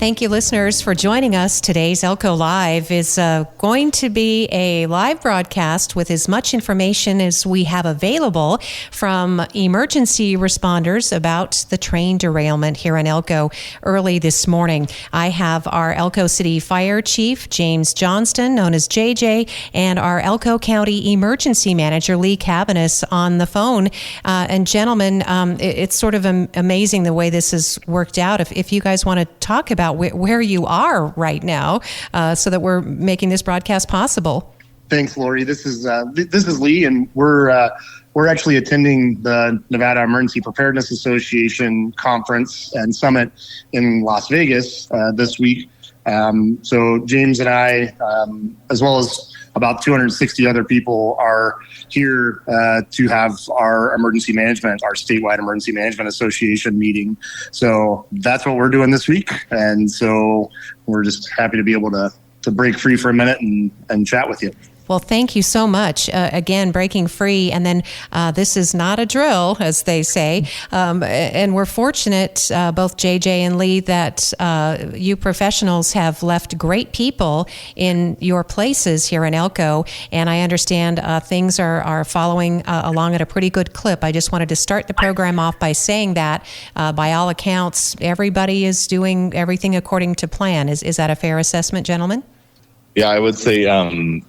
Thank you, listeners, for joining us. Today's Elko Live is going to be a live broadcast with as much information as we have available from emergency responders about the train derailment here in Elko early this morning. I have our Elko City Fire Chief, James Johnston, known as JJ, and our Elko County Emergency Manager, Lee Cabanis, on the phone. And gentlemen, it's sort of amazing the way this has worked out. If you guys want to talk about where you are right now, so that we're making this broadcast possible. Thanks, Lori. This is Lee, and we're actually attending the Nevada Emergency Preparedness Association conference and summit in Las Vegas this week. So James and I, as well as about 260 other people, are here to have our emergency management, our statewide emergency management association meeting. So that's what we're doing this week. And so we're just happy to be able to break free for a minute and chat with you. Well, thank you so much. Again, breaking free. And then this is not a drill, as they say. And we're fortunate, both JJ and Lee, that you professionals have left great people in your places here in Elko. And I understand things are following along at a pretty good clip. I just wanted to start the program off by saying that, by all accounts, everybody is doing everything according to plan. Is that a fair assessment, gentlemen? Yeah, I would say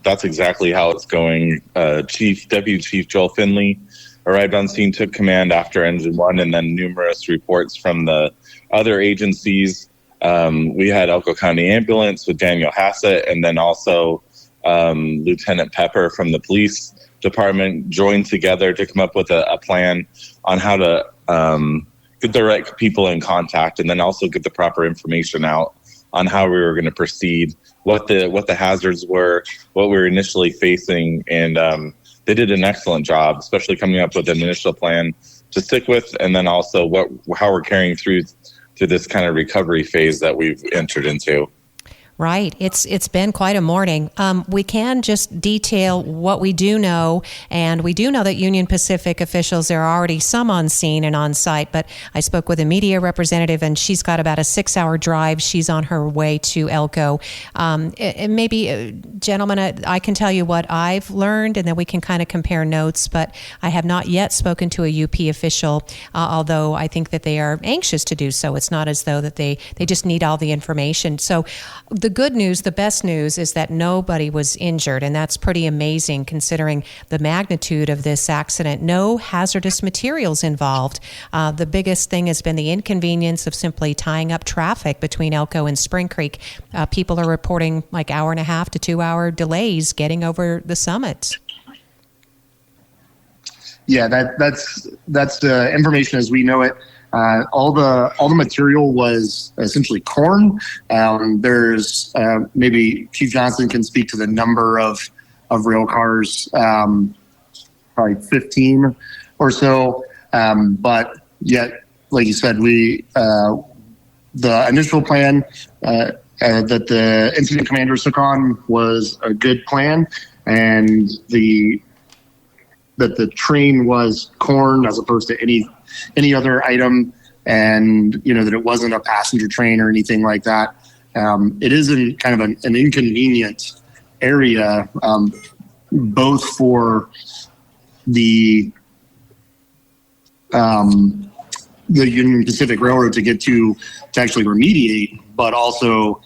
that's exactly how it's going. Deputy Chief Joel Finley arrived on scene, took command after Engine 1, and then numerous reports from the other agencies. We had Elko County Ambulance with Daniel Hassett, and then also Lieutenant Pepper from the police department joined together to come up with a plan on how to get the right people in contact, and then also get the proper information out on how we were going to proceed, what the hazards were, what we were initially facing, and they did an excellent job, especially coming up with an initial plan to stick with, and then also how we're carrying through to this kind of recovery phase that we've entered into. Right. It's been quite a morning. We can just detail what we do know, and we do know that Union Pacific officials, there are already some on scene and on site, but I spoke with a media representative, and she's got about a 6-hour drive. She's on her way to Elko. And maybe, gentlemen, I can tell you what I've learned, and then we can kind of compare notes, but I have not yet spoken to a UP official, although I think that they are anxious to do so. It's not as though that they just need all the information. So the good news, the best news, is that nobody was injured, and that's pretty amazing considering the magnitude of this accident. No hazardous materials involved. The biggest thing has been the inconvenience of simply tying up traffic between Elko and Spring Creek. People are reporting like 1.5 to 2 hour delays getting over the summit. Yeah, that's the information as we know it. All the material was essentially corn. There's maybe Chief Johnston can speak to the number of rail cars, probably 15 or so. But yet, like you said, the initial plan that the incident commanders took on was a good plan, and that the train was corn as opposed to any other item, and that it wasn't a passenger train or anything like that. It is kind of an inconvenient area, both for the Union Pacific Railroad to get to actually remediate, but also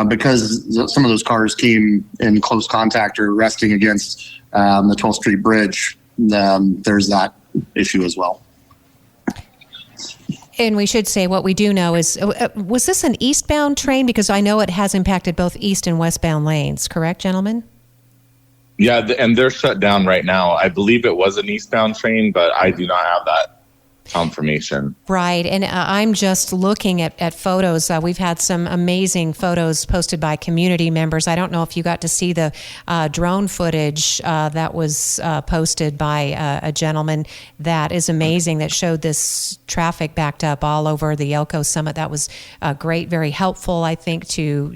because some of those cars came in close contact or resting against the 12th Street Bridge. There's that issue as well. And we should say what we do know is, was this an eastbound train? Because I know it has impacted both east and westbound lanes, correct, gentlemen? Yeah, and they're shut down right now. I believe it was an eastbound train, but I do not have that confirmation. Right. And I'm just looking at photos. We've had some amazing photos posted by community members. I don't know if you got to see the drone footage that was posted by a gentleman that is amazing, that showed this traffic backed up all over the Elko Summit. That was great, very helpful, I think, to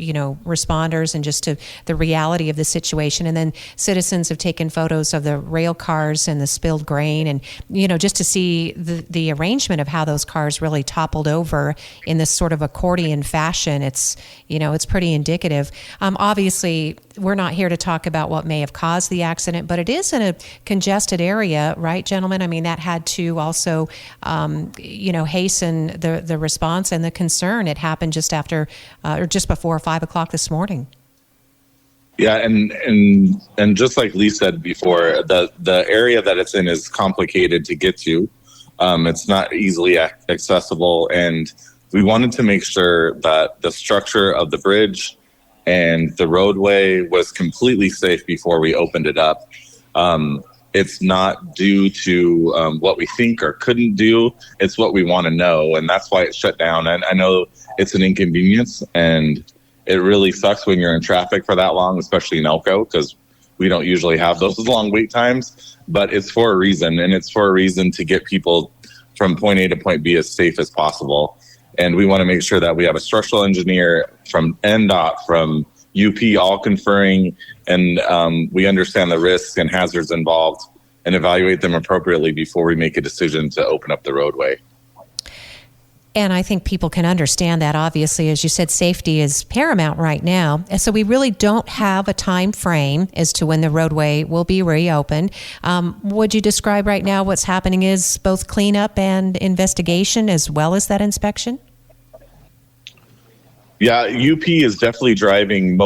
responders and just to the reality of the situation. And then citizens have taken photos of the rail cars and the spilled grain, and just to see the the arrangement of how those cars really toppled over in this sort of accordion fashion, it's pretty indicative. Obviously, we're not here to talk about what may have caused the accident, but it is in a congested area, right, gentlemen? I mean, that had to also, hasten the response and the concern. It happened just after or just before 5 o'clock this morning. Yeah, and just like Lee said before, the area that it's in is complicated to get to. It's not easily accessible, and we wanted to make sure that the structure of the bridge and the roadway was completely safe before we opened it up. It's not due to what we think or couldn't do. It's what we want to know, and that's why it's shut down. And I know it's an inconvenience, and it really sucks when you're in traffic for that long, especially in Elko, because we don't usually have those long wait times. But it's for a reason, and it's for a reason to get people from point A to point B as safe as possible. And we want to make sure that we have a structural engineer from NDOT, from UP, all conferring, and we understand the risks and hazards involved and evaluate them appropriately before we make a decision to open up the roadway. And I think people can understand that. Obviously, as you said, safety is paramount right now. And so we really don't have a time frame as to when the roadway will be reopened. Would you describe right now what's happening is both cleanup and investigation as well as that inspection? Yeah, UP is definitely driving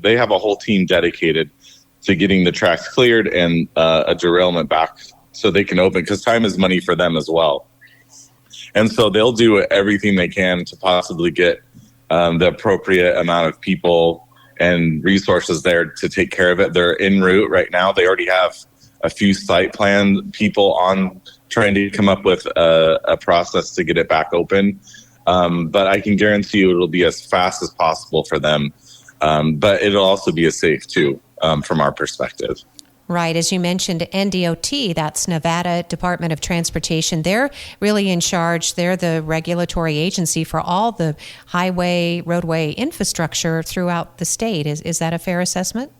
they have a whole team dedicated to getting the tracks cleared and a derailment back so they can open, because time is money for them as well. And so they'll do everything they can to possibly get the appropriate amount of people and resources there to take care of it. They're en route right now. They already have a few site plan people on trying to come up with a process to get it back open. But I can guarantee you it'll be as fast as possible for them. But it'll also be as safe too, from our perspective. Right. As you mentioned, NDOT, that's Nevada Department of Transportation, they're really in charge. They're the regulatory agency for all the highway, roadway infrastructure throughout the state. Is that a fair assessment?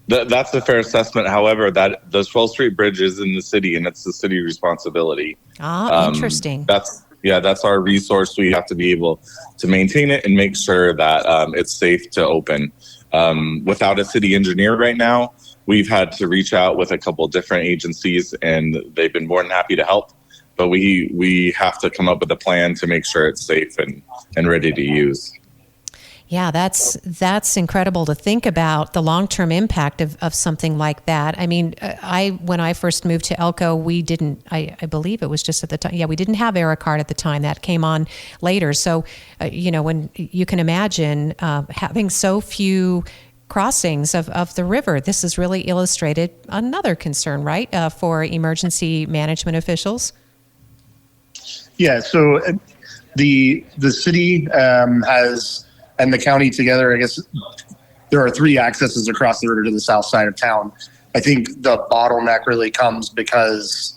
That's a fair assessment. However, the 12th Street Bridge is in the city, and it's the city responsibility. Interesting. That's our resource. We have to be able to maintain it and make sure that it's safe to open. Without a city engineer right now, we've had to reach out with a couple of different agencies, and they've been more than happy to help. But we have to come up with a plan to make sure it's safe and ready to use. Yeah, that's incredible to think about the long-term impact of something like that. I mean, when I first moved to Elko, we didn't, I believe it was just at the time, we didn't have Aerocard at the time. That came on later. So, when you can imagine having so few crossings of the river, this has really illustrated another concern, right, for emergency management officials? Yeah, so the city has, and the county together, I guess there are 3 accesses across the river to the south side of town. I think the bottleneck really comes because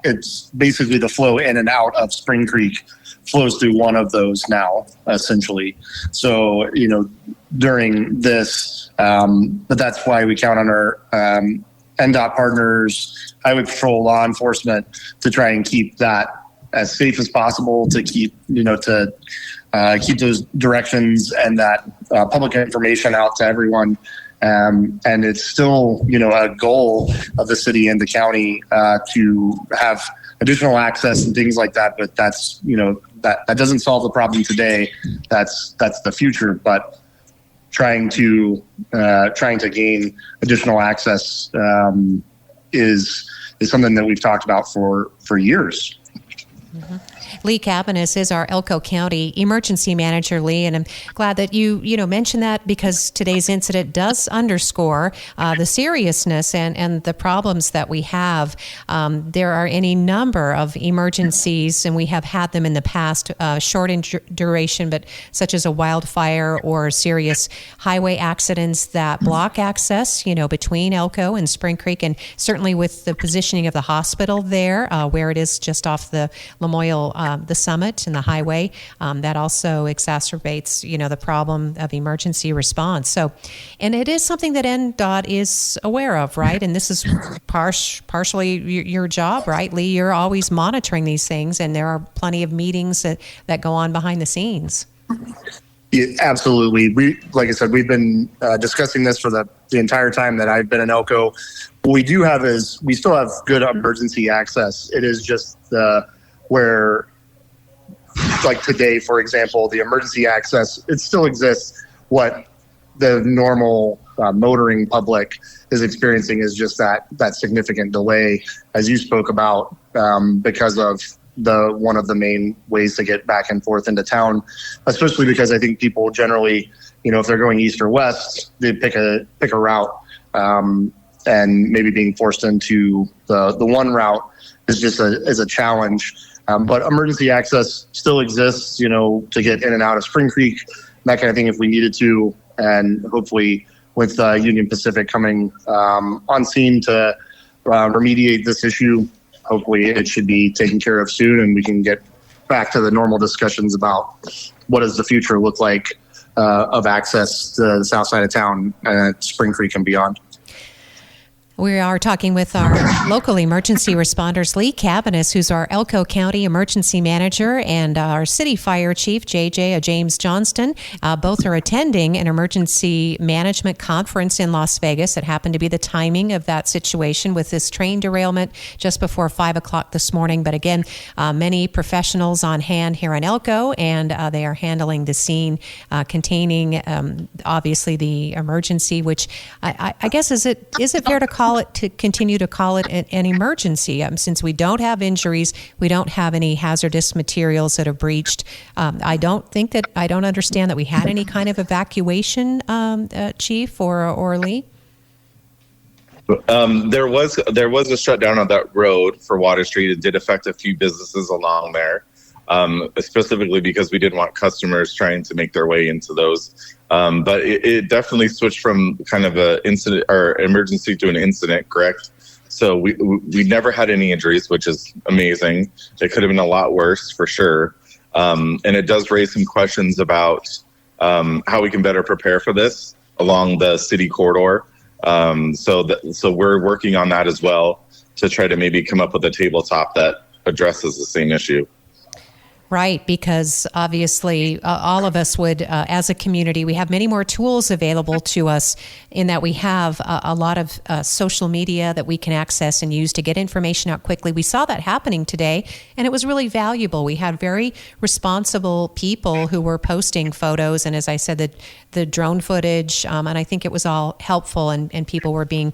it's basically the flow in and out of Spring Creek flows through one of those now, essentially. So, during this, but that's why we count on our NDOT partners, Highway Patrol, law enforcement, to try and keep that as safe as possible, to keep, keep those directions and that public information out to everyone. And it's still, a goal of the city and the county to have additional access and things like that. But that's, that doesn't solve the problem today. That's the future. But trying to gain additional access is something that we've talked about for years. Mm-hmm. Lee Cabanis is our Elko County Emergency Manager. Lee, and I'm glad that you mentioned that, because today's incident does underscore the seriousness and the problems that we have. There are any number of emergencies, and we have had them in the past, short in duration, but such as a wildfire or serious highway accidents that block access, between Elko and Spring Creek, and certainly with the positioning of the hospital there, where it is just off the Lamoille the summit and the highway. That also exacerbates, the problem of emergency response. So, and it is something that NDOT is aware of, right? And this is partially your job, right, Lee? You're always monitoring these things, and there are plenty of meetings that go on behind the scenes. Yeah, absolutely. Like I said, we've been discussing this for the entire time that I've been in Elko. What we do have is we still have good emergency access. It is just where, like today, for example, the emergency access, it still exists. What the normal motoring public is experiencing is just that significant delay, as you spoke about, because of one of the main ways to get back and forth into town, especially because I think people generally, if they're going east or west, they pick a route, and maybe being forced into the one route is just a challenge. But emergency access still exists, to get in and out of Spring Creek, that kind of thing if we needed to, and hopefully with Union Pacific coming on scene to remediate this issue, hopefully it should be taken care of soon, and we can get back to the normal discussions about what does the future look like of access to the south side of town, Spring Creek and beyond. We are talking with our local emergency responders, Lee Cabanis, who's our Elko County Emergency Manager, and our City Fire Chief, James Johnston. Both are attending an emergency management conference in Las Vegas. It happened to be the timing of that situation with this train derailment just before 5 o'clock this morning. But again, many professionals on hand here in Elko, and they are handling the scene containing, obviously, the emergency, which I guess, is it fair to continue to call it an emergency, since we don't have injuries, we don't have any hazardous materials that have breached. I don't understand that we had any kind of evacuation, Chief or Lee. There was a shutdown on that road for Water Street. It did affect a few businesses along there, specifically because we didn't want customers trying to make their way into those. But it definitely switched from kind of an incident or emergency to an incident, correct? So we never had any injuries, which is amazing. It could have been a lot worse for sure. And it does raise some questions about how we can better prepare for this along the city corridor. So we're working on that as well to try to maybe come up with a tabletop that addresses the same issue. Right, because obviously all of us would, as a community, we have many more tools available to us in that we have a lot of social media that we can access and use to get information out quickly. We saw that happening today, and it was really valuable. We had very responsible people who were posting photos, and as I said, the drone footage, and I think it was all helpful, and people were being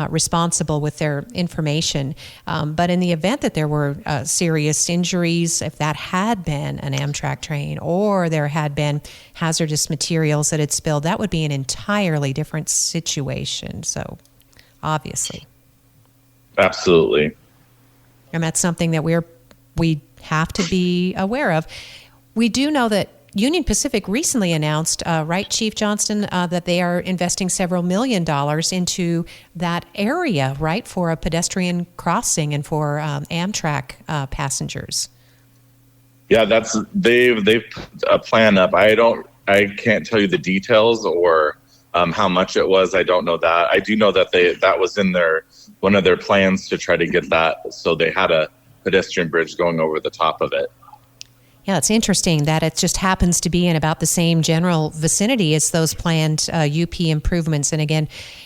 responsible with their information. But in the event that there were serious injuries, if that had been an Amtrak train or there had been hazardous materials that had spilled, that would be an entirely different situation. So, obviously. Absolutely. And that's something that we have to be aware of. We do know that Union Pacific recently announced, right, Chief Johnston, that they are investing several $1 million into that area, right, for a pedestrian crossing and for Amtrak passengers. Yeah, they've put a plan up. I can't tell you the details or how much it was. I don't know that. I do know that that was in one of their plans to try to get that. So they had a pedestrian bridge going over the top of it. Yeah, it's interesting that it just happens to be in about the same general vicinity as those planned UP improvements. And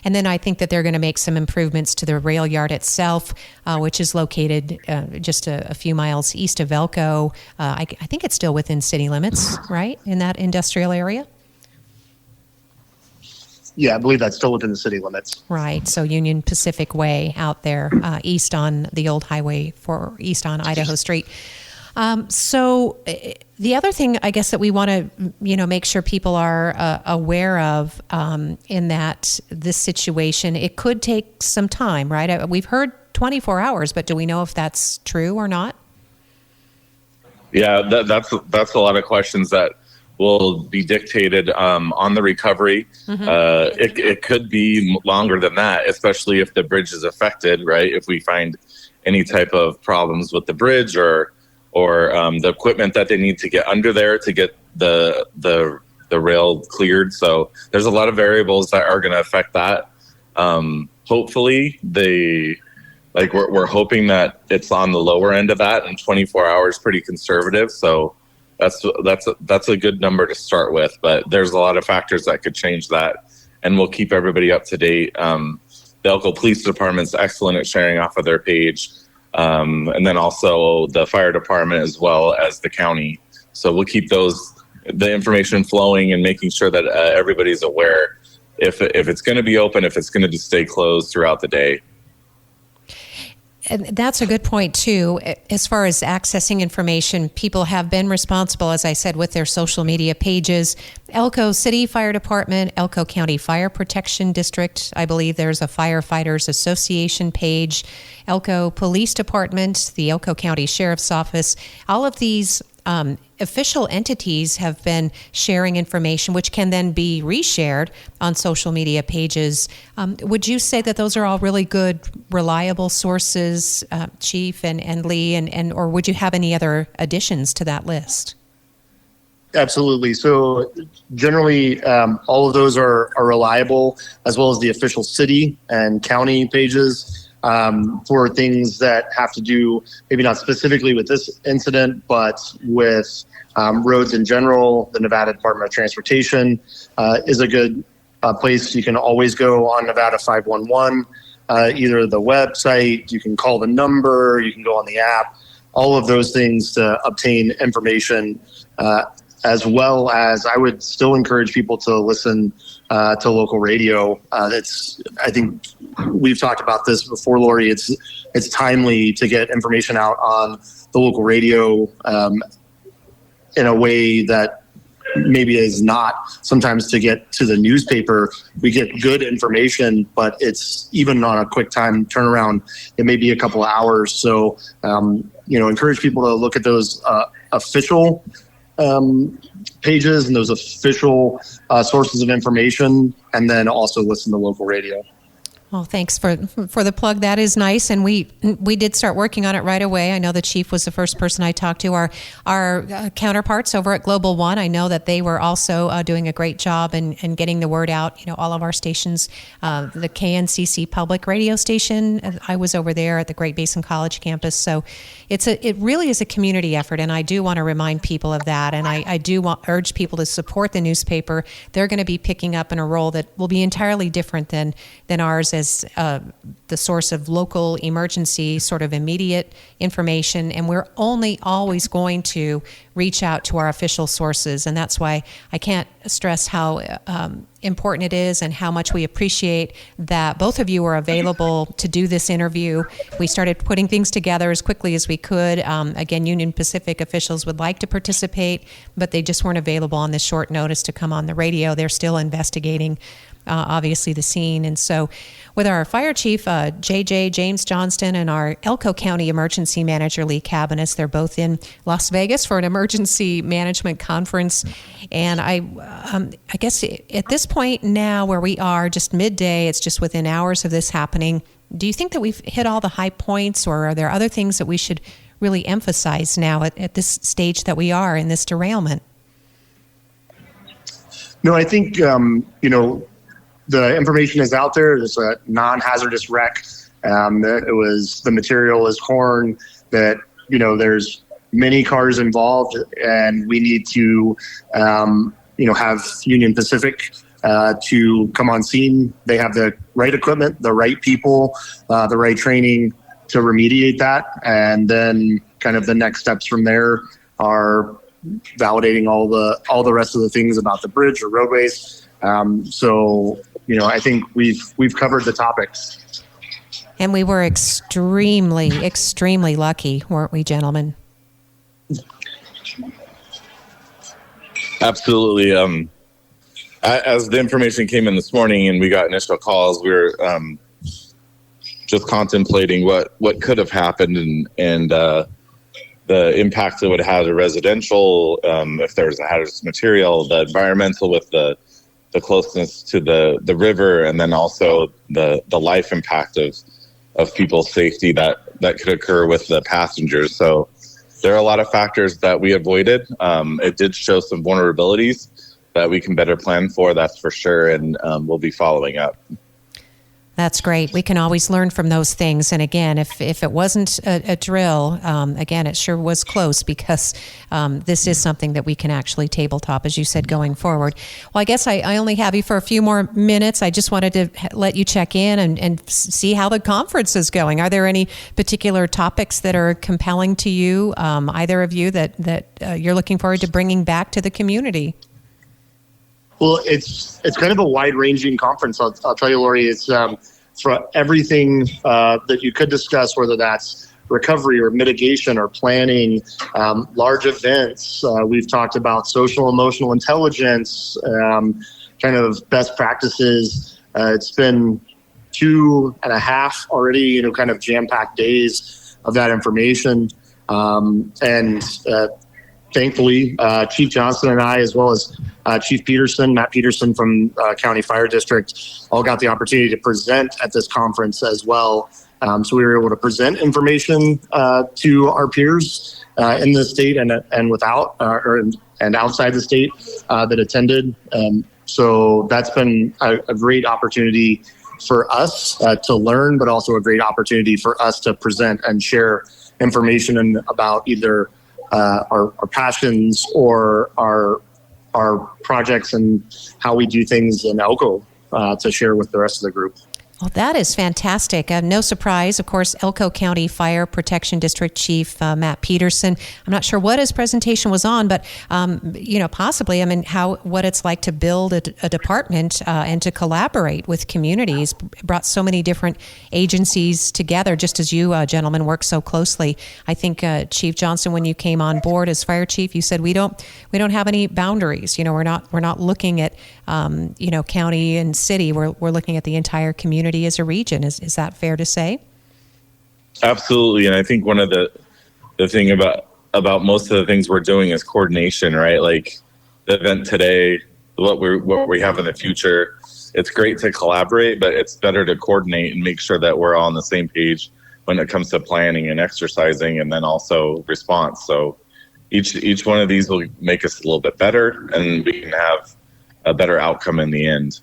then I think that they're going to make some improvements to the rail yard itself, which is located just a few miles east of Elko. I think it's still within city limits, right, in that industrial area? Yeah, I believe that's still within the city limits. Right. So Union Pacific Way out there, east on the old highway east on Idaho Street. So the other thing, I guess, that we want to, make sure people are aware of in that this situation, it could take some time, right? We've heard 24 hours, but do we know if that's true or not? Yeah, that's a lot of questions that will be dictated on the recovery. Mm-hmm. It could be longer than that, especially if the bridge is affected, right? If we find any type of problems with the bridge or or the equipment that they need to get under there to get the rail cleared. So there's a lot of variables that are going to affect that. Hopefully we're hoping that it's on the lower end of that, and 24 hours pretty conservative. So that's a good number to start with, but there's a lot of factors that could change that, and we'll keep everybody up to date. The Elko Police Department's excellent at sharing off of their page, and then also the fire department as well as the county. So we'll keep the information flowing and making sure that everybody's aware if it's going to be open, if it's going to stay closed throughout the day. And that's a good point, too. As far as accessing information, people have been responsible, as I said, with their social media pages. Elko City Fire Department, Elko County Fire Protection District, I believe there's a Firefighters Association page, Elko Police Department, the Elko County Sheriff's Office. All of these official entities have been sharing information, which can then be reshared on social media pages. Would you say that those are all really good, reliable sources, Chief and Lee, and or would you have any other additions to that list? Absolutely. So generally, all of those are reliable, as well as the official city and county pages. For things that have to do, maybe not specifically with this incident, but with roads in general. The Nevada Department of Transportation is a good place. You can always go on Nevada 511, either the website, you can call the number, you can go on the app, all of those things to obtain information, as well as I would still encourage people to listen to local radio. I think we've talked about this before, Lori. It's timely to get information out on the local radio in a way that maybe is not sometimes to get to the newspaper. We get good information, but it's even on a quick time turnaround. It may be a couple of hours. So, encourage people to look at those official pages and those official sources of information, and then also listen to local radio. Well, thanks for the plug. That is nice, and we did start working on it right away. I know the chief was the first person I talked to. Our counterparts over at Global One, I know that they were also doing a great job in getting the word out. All of our stations, the KNCC public radio station, I was over there at the Great Basin College campus. So it really is a community effort, and I do want to remind people of that. And I do urge people to support the newspaper. They're going to be picking up in a role that will be entirely different than ours as the source of local emergency, sort of immediate information. And we're only always going to reach out to our official sources. And that's why I can't stress how important it is and how much we appreciate that both of you are available to do this interview. We started putting things together as quickly as we could. Again, Union Pacific officials would like to participate, but they just weren't available on this short notice to come on the radio. They're still investigating obviously the scene. And so with our fire chief, JJ James Johnston, and our Elko County emergency manager, Lee Cabanis, they're both in Las Vegas for an emergency management conference. And I guess at this point now where we are, just midday, it's just within hours of this happening, do you think that we've hit all the high points, or are there other things that we should really emphasize now at this stage that we are in this derailment? No, I think, the information is out there. There's a non-hazardous wreck. The material is corn, that, there's many cars involved, and we need to, have Union Pacific to come on scene. They have the right equipment, the right people, the right training to remediate that. And then kind of the next steps from there are validating all the rest of the things about the bridge or roadways. I think we've covered the topics. And we were extremely, extremely lucky, weren't we, gentlemen? Absolutely. As the information came in this morning and we got initial calls, we were just contemplating what could have happened and the impact it would have to residential, if there was a hazardous material, the environmental with the closeness to the river, and then also the life impact of people's safety that could occur with the passengers. So there are a lot of factors that we avoided. It did show some vulnerabilities that we can better plan for, that's for sure, and we'll be following up. That's great. We can always learn from those things. And again, if it wasn't a drill, again, it sure was close, because this is something that we can actually tabletop, as you said, going forward. Well, I guess I only have you for a few more minutes. I just wanted to let you check in and see how the conference is going. Are there any particular topics that are compelling to you, either of you, that you're looking forward to bringing back to the community? Well, it's kind of a wide-ranging conference. I'll tell you, Lori, it's for everything that you could discuss, whether that's recovery or mitigation or planning, large events. We've talked about social emotional intelligence, kind of best practices. It's been 2.5 already, kind of jam-packed days of that information. And thankfully, Chief Johnston and I, as well as Chief Matt Peterson from County Fire District, all got the opportunity to present at this conference as well. So we were able to present information to our peers in the state and without and outside the state that attended. So that's been a great opportunity for us to learn, but also a great opportunity for us to present and share information about either our passions or our projects and how we do things in Elko to share with the rest of the group. Well, that is fantastic. No surprise, of course, Elko County Fire Protection District Chief Matt Peterson. I'm not sure what his presentation was on, but possibly, what it's like to build a department and to collaborate with communities. Brought so many different agencies together, just as you gentlemen work so closely. I think Chief Johnston, when you came on board as fire chief, you said we don't have any boundaries. We're not looking at county and city. We're looking at the entire community as a region. Is that fair to say? Absolutely. And I think one of the thing about most of the things we're doing is coordination, right? Like the event today, what we have in the future, it's great to collaborate, but it's better to coordinate and make sure that we're all on the same page when it comes to planning and exercising, and then also response. So each one of these will make us a little bit better, and we can have a better outcome in the end.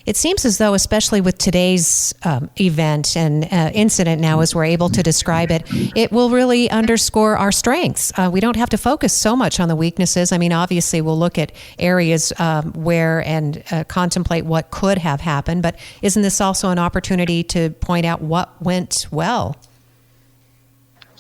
It seems as though, especially with today's event and incident now, as we're able to describe it, it will really underscore our strengths. We don't have to focus so much on the weaknesses. Obviously, we'll look at areas where and contemplate what could have happened, but isn't this also an opportunity to point out what went well?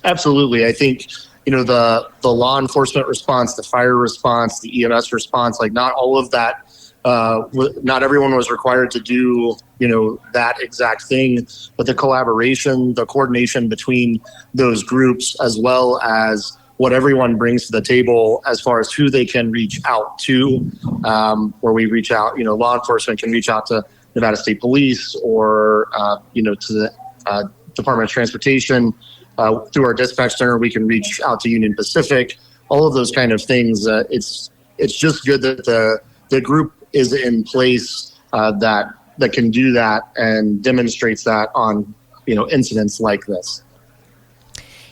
Absolutely. I think, the law enforcement response, the fire response, the EMS response, not all of that. Not everyone was required to do, that exact thing, but the collaboration, the coordination between those groups, as well as what everyone brings to the table as far as who they can reach out to, where we reach out, law enforcement can reach out to Nevada State Police or, to the Department of Transportation. Through our dispatch center, we can reach out to Union Pacific, all of those kind of things. It's just good that the group is in place that can do that and demonstrates that on incidents like this.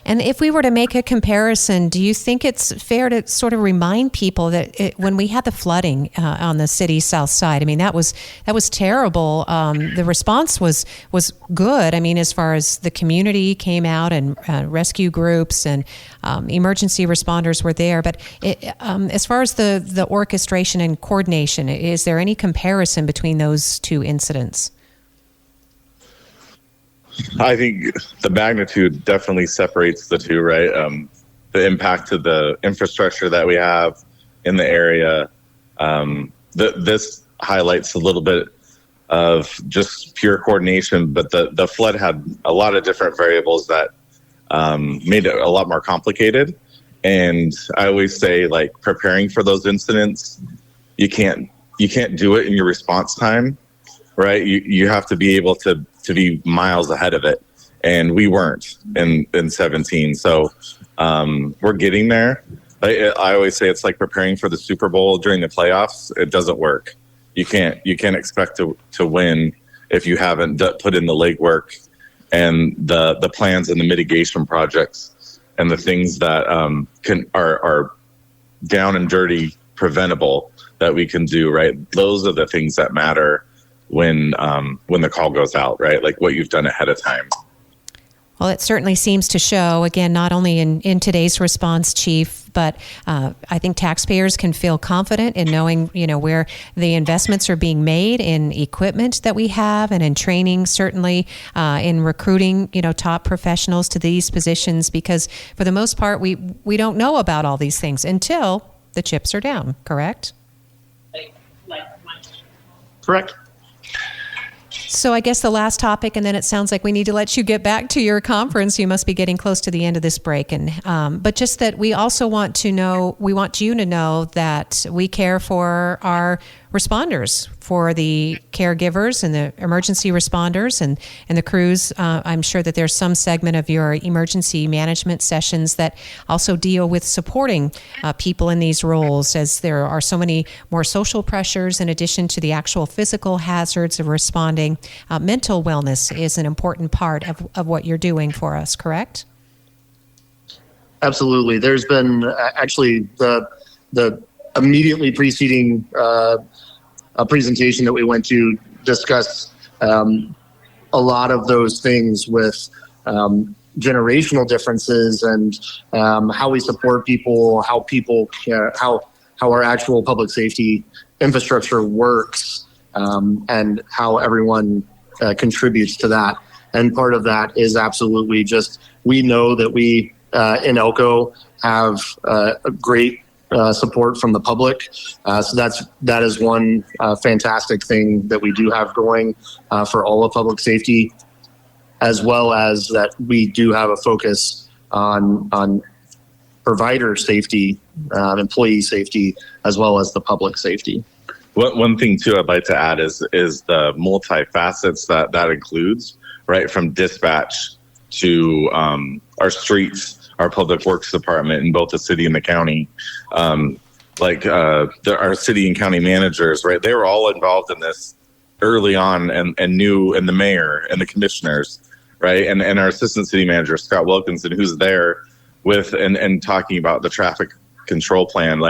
And if we were to make a comparison, do you think it's fair to sort of remind people that when we had the flooding on the city's south side, that was terrible. The response was good. As far as the community came out and rescue groups and emergency responders were there. But as far as the orchestration and coordination, is there any comparison between those two incidents? I think the magnitude definitely separates the two, right? The impact to the infrastructure that we have in the area. This highlights a little bit of just pure coordination, but the flood had a lot of different variables that made it a lot more complicated. And I always say, preparing for those incidents, you can't do it in your response time, right? You have to be able to be miles ahead of it, and we weren't in 17. So we're getting there. I always say it's like preparing for the Super Bowl during the playoffs. It doesn't work. You can't expect to win if you haven't put in the legwork and the plans and the mitigation projects and the things that are down and dirty preventable that we can do, right? Those are the things that matter when the call goes out, right? Like what you've done ahead of time. Well, it certainly seems to show, again, not only in today's response, Chief, but I think taxpayers can feel confident in knowing, where the investments are being made in equipment that we have and in training, certainly in recruiting, top professionals to these positions, because for the most part, we don't know about all these things until the chips are down, correct? Correct. So I guess the last topic, and then it sounds like we need to let you get back to your conference. You must be getting close to the end of this break. But just that we also want you to know that we care for our responders, for the caregivers and the emergency responders and the crews. I'm sure that there's some segment of your emergency management sessions that also deal with supporting people in these roles, as there are so many more social pressures in addition to the actual physical hazards of responding. Mental wellness is an important part of what you're doing for us, correct? Absolutely. There's been actually the immediately preceding a presentation that we went to discuss a lot of those things with generational differences and how we support people, how people care, how our actual public safety infrastructure works, and how everyone contributes to that. And part of that is absolutely just, we know that we in Elko have a great support from the public. So that is one fantastic thing that we do have going for all of public safety, as well as that we do have a focus on provider safety, employee safety, as well as the public safety. One thing too I'd like to add is the multifacets that includes, right, from dispatch to our streets, our public works department in both the city and the county. Our city and county managers, right, they were all involved in this early on and knew, and the mayor and the commissioners, right, and our assistant city manager, Scott Wilkinson, who's there with and talking about the traffic control plan.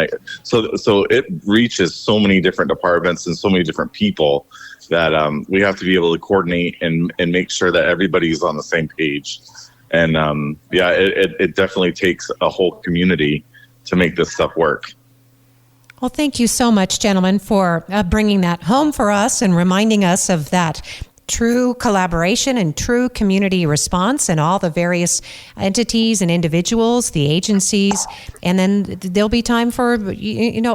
So it reaches so many different departments and so many different people that we have to be able to coordinate and make sure that everybody's on the same page. And it definitely takes a whole community to make this stuff work. Well, thank you so much, gentlemen, for bringing that home for us and reminding us of that true collaboration and true community response and all the various entities and individuals, the agencies, and then there'll be time for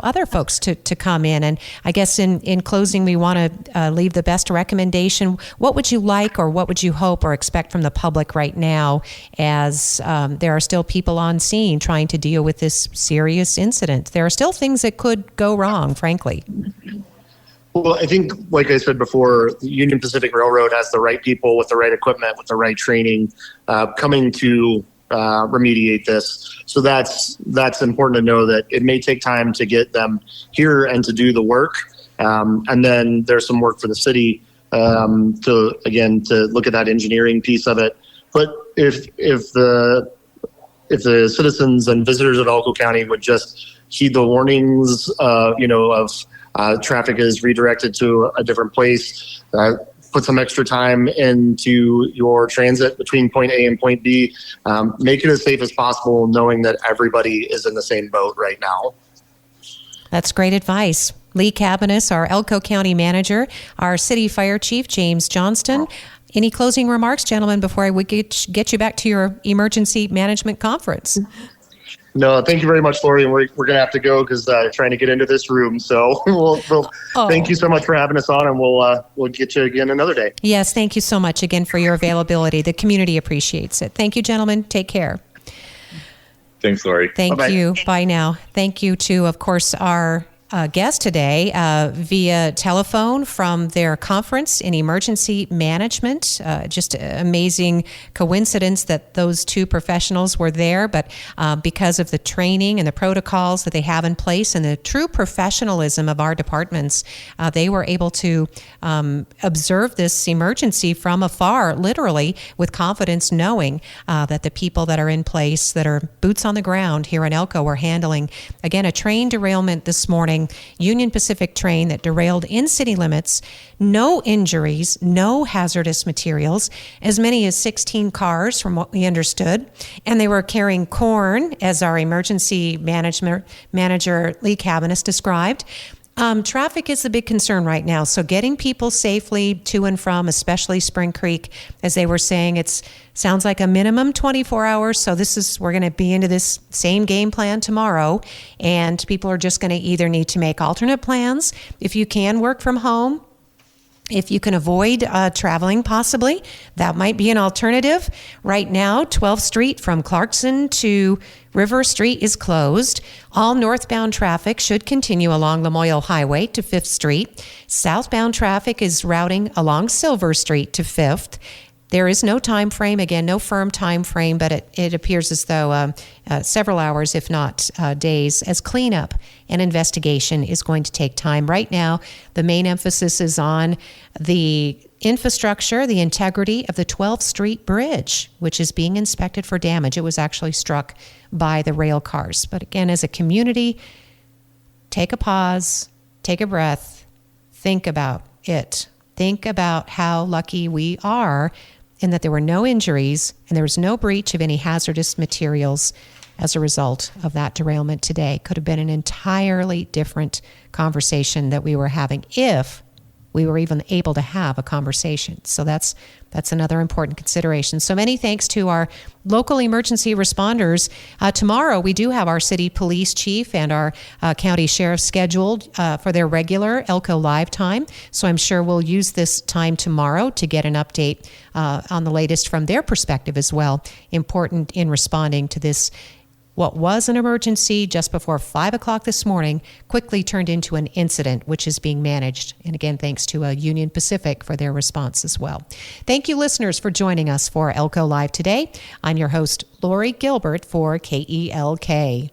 other folks to come in. And I guess in closing, we want to leave the best recommendation. What would you like, or what would you hope or expect from the public right now, as there are still people on scene trying to deal with this serious incident? There are still things that could go wrong, frankly. Well, I think, like I said before, the Union Pacific Railroad has the right people with the right equipment, with the right training, coming to remediate this. So that's important to know, that it may take time to get them here and to do the work. And then there's some work for the city to look at that engineering piece of it. But if the citizens and visitors of Elko County would just heed the warnings, of traffic is redirected to a different place, put some extra time into your transit between point A and point B, make it as safe as possible, knowing that everybody is in the same boat right now. That's great advice. Lee Cabanis, our Elko County Manager, our City Fire Chief, James Johnston. Any closing remarks, gentlemen, before I would get you back to your emergency management conference? No, thank you very much, Lori. And we're going to have to go because trying to get into this room. So thank you so much for having us on, and we'll get you again another day. Yes, thank you so much again for your availability. The community appreciates it. Thank you, gentlemen. Take care. Thanks, Lori. Thank Bye-bye. you. Bye now. Thank you to, of course, our guest today via telephone from their conference in emergency management. Just amazing coincidence that those two professionals were there, but because of the training and the protocols that they have in place and the true professionalism of our departments, they were able to observe this emergency from afar, literally, with confidence, knowing that the people that are in place, that are boots on the ground here in Elko, are handling, again, a train derailment this morning, Union Pacific train that derailed in city limits, no injuries, no hazardous materials, as many as 16 cars from what we understood, and they were carrying corn, as our emergency manager Lee Cabanis described. Traffic is a big concern right now, so getting people safely to and from, especially Spring Creek, as they were saying, it sounds like a minimum 24 hours, so we're going to be into this same game plan tomorrow, and people are just going to either need to make alternate plans. If you can work from home, if you can avoid traveling, possibly, that might be an alternative. Right now, 12th Street from Clarkson to River Street is closed. All northbound traffic should continue along Lamoille Highway to 5th Street. Southbound traffic is routing along Silver Street to 5th. There is no time frame, again, no firm time frame, but it appears as though several hours, if not days, as cleanup and investigation is going to take time. Right now, the main emphasis is on the infrastructure, the integrity of the 12th Street Bridge, which is being inspected for damage. It was actually struck by the rail cars. But again, as a community, take a pause, take a breath, think about it. Think about how lucky we are in that there were no injuries and there was no breach of any hazardous materials as a result of that derailment today. Could have been an entirely different conversation that we were having if we were even able to have a conversation. So that's another important consideration. So many thanks to our local emergency responders. Tomorrow, we do have our city police chief and our county sheriff scheduled for their regular Elko Live time. So I'm sure we'll use this time tomorrow to get an update on the latest from their perspective as well. Important in responding to this, what was an emergency just before 5 o'clock this morning, quickly turned into an incident, which is being managed. And again, thanks to Union Pacific for their response as well. Thank you, listeners, for joining us for Elko Live today. I'm your host, Lori Gilbert for KELK.